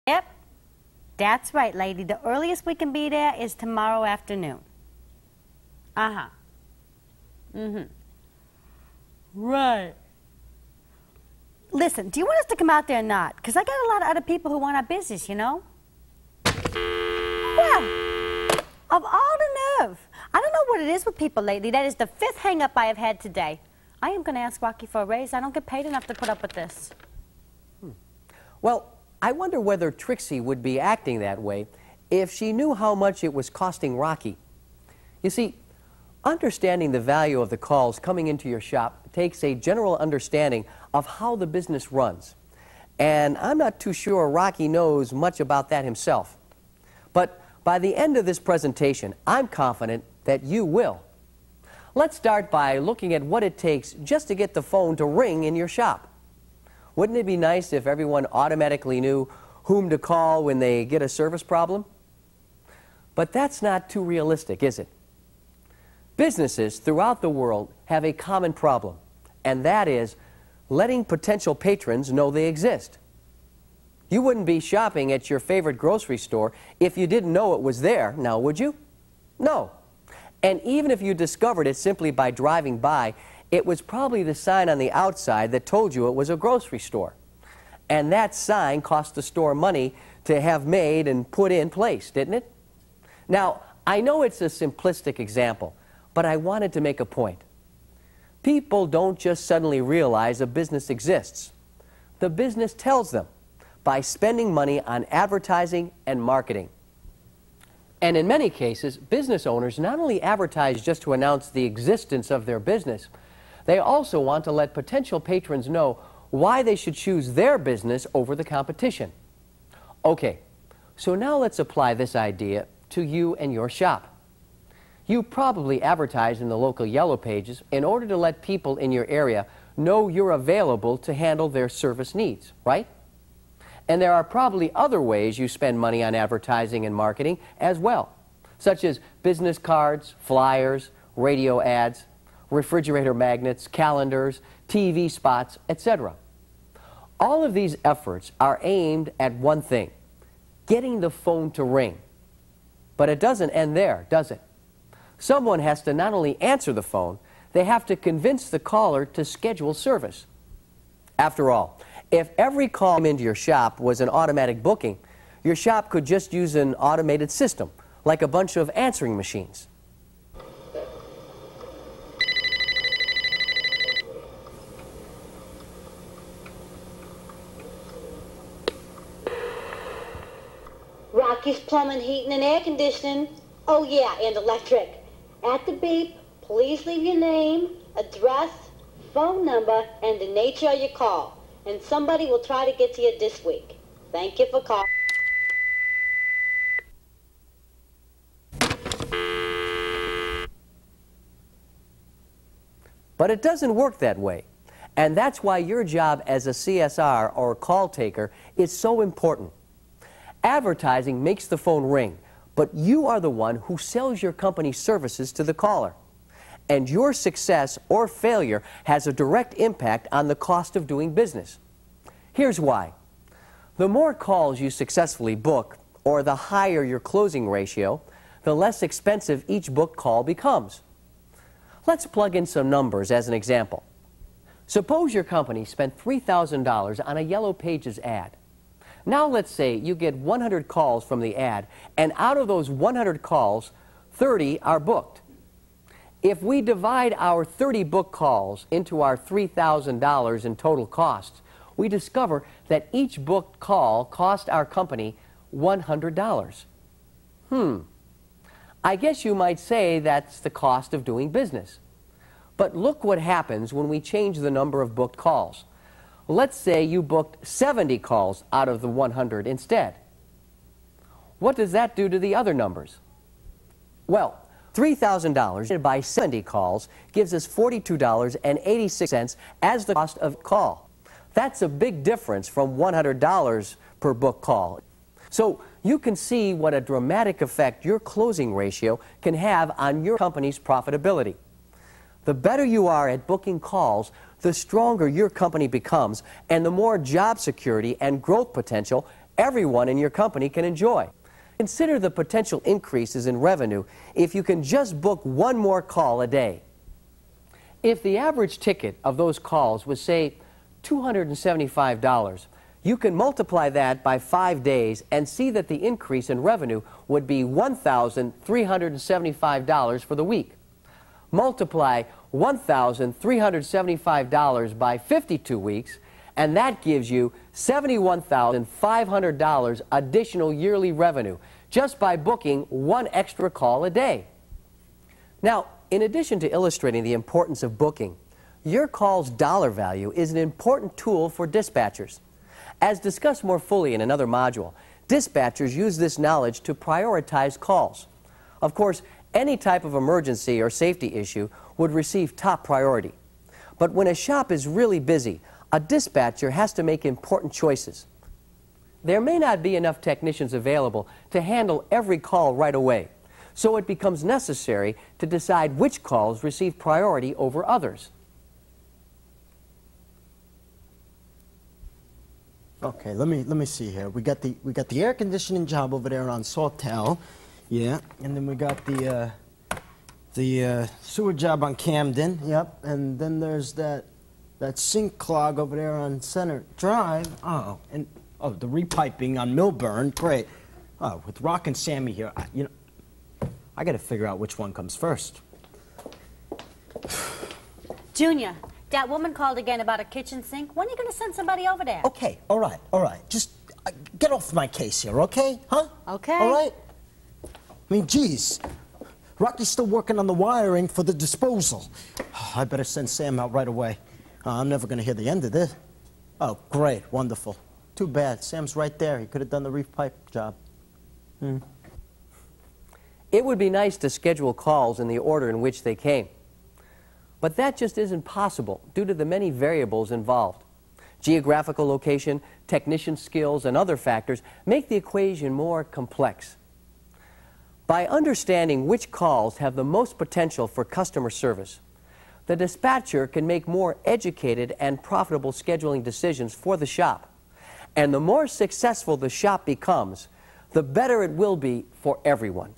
Yep, that's right, lady. The earliest we can be there is tomorrow afternoon. Uh-huh. Mm-hmm. Right. Listen, do you want us to come out there or not? Because I got a lot of other people who want our business, you know? Well, of all the nerve. I don't know what it is with people lately. That is the 5th hang-up I have had today. I am going to ask Rocky for a raise. I don't get paid enough to put up with this. Well, I wonder whether Trixie would be acting that way if she knew how much it was costing Rocky. You see, understanding the value of the calls coming into your shop takes a general understanding of how the business runs. And I'm not too sure Rocky knows much about that himself. But by the end of this presentation, I'm confident that you will. Let's start by looking at what it takes just to get the phone to ring in your shop. Wouldn't it be nice if everyone automatically knew whom to call when they get a service problem? But that's not too realistic, is it? Businesses throughout the world have a common problem, and that is letting potential patrons know they exist. You wouldn't be shopping at your favorite grocery store if you didn't know it was there, now would you? No. And even if you discovered it simply by driving by, it was probably the sign on the outside that told you it was a grocery store. And that sign cost the store money to have made and put in place, didn't it? Now, I know it's a simplistic example, but I wanted to make a point. People don't just suddenly realize a business exists. The business tells them by spending money on advertising and marketing. And in many cases, business owners not only advertise just to announce the existence of their business, they also want to let potential patrons know why they should choose their business over the competition. Okay, so now let's apply this idea to you and your shop. You probably advertise in the local yellow pages in order to let people in your area know you're available to handle their service needs, right? And there are probably other ways you spend money on advertising and marketing as well, such as business cards, flyers, radio ads, refrigerator magnets, calendars, TV spots, etc. All of these efforts are aimed at one thing, getting the phone to ring. But it doesn't end there, does it? Someone has to not only answer the phone, they have to convince the caller to schedule service. After all, if every call into your shop was an automatic booking, your shop could just use an automated system, like a bunch of answering machines. Rocky's Plumbing, Heating, and Air Conditioning. Oh yeah, and electric. At the beep, please leave your name, address, phone number, and the nature of your call. And somebody will try to get to you this week. Thank you for calling. But it doesn't work that way. And that's why your job as a CSR or call taker is so important. Advertising makes the phone ring, but you are the one who sells your company's services to the caller. And your success or failure has a direct impact on the cost of doing business. Here's why. The more calls you successfully book, or the higher your closing ratio, the less expensive each booked call becomes. Let's plug in some numbers as an example. Suppose your company spent $3,000 on a Yellow Pages ad. Now let's say you get 100 calls from the ad, and out of those 100 calls, 30 are booked. If we divide our 30 booked calls into our $3,000 in total costs, we discover that each booked call cost our company $100. I guess you might say that's the cost of doing business. But look what happens when we change the number of booked calls. Let's say you booked 70 calls out of the 100 instead. What does that do to the other numbers? Well, $3,000 by 70 calls gives us $42.86 as the cost of call. That's a big difference from $100 per book call. So you can see what a dramatic effect your closing ratio can have on your company's profitability. The better you are at booking calls, the stronger your company becomes, and the more job security and growth potential everyone in your company can enjoy. Consider the potential increases in revenue if you can just book one more call a day. If the average ticket of those calls was, say, $275, you can multiply that by 5 days and see that the increase in revenue would be $1,375 for the week. Multiply $1,375 by 52 weeks, and that gives you $71,500 additional yearly revenue just by booking one extra call a day. Now, in addition to illustrating the importance of booking, your call's dollar value is an important tool for dispatchers. As discussed more fully in another module, dispatchers use this knowledge to prioritize calls. Of course, any type of emergency or safety issue would receive top priority. But when a shop is really busy, a dispatcher has to make important choices. There may not be enough technicians available to handle every call right away, so it becomes necessary to decide which calls receive priority over others. Okay, let me see here. We got the air conditioning job over there on Sawtell, yeah, and then we got the sewer job on Camden, yep, and then there's that sink clog over there on Center Drive. Oh, and the repiping on Milburn, great. Oh, with Rock and Sammy here, I got to figure out which one comes first. Junior, that woman called again about a kitchen sink. When are you going to send somebody over there? Okay, all right. Just get off my case here, okay? Huh? Okay. All right? I mean, geez. Rocky's still working on the wiring for the disposal. I better send Sam out right away. I'm never going to hear the end of this. Oh, great. Wonderful. Too bad. Sam's right there. He could have done the reef pipe job. It would be nice to schedule calls in the order in which they came. But that just isn't possible due to the many variables involved. Geographical location, technician skills, and other factors make the equation more complex. By understanding which calls have the most potential for customer service, the dispatcher can make more educated and profitable scheduling decisions for the shop. And the more successful the shop becomes, the better it will be for everyone.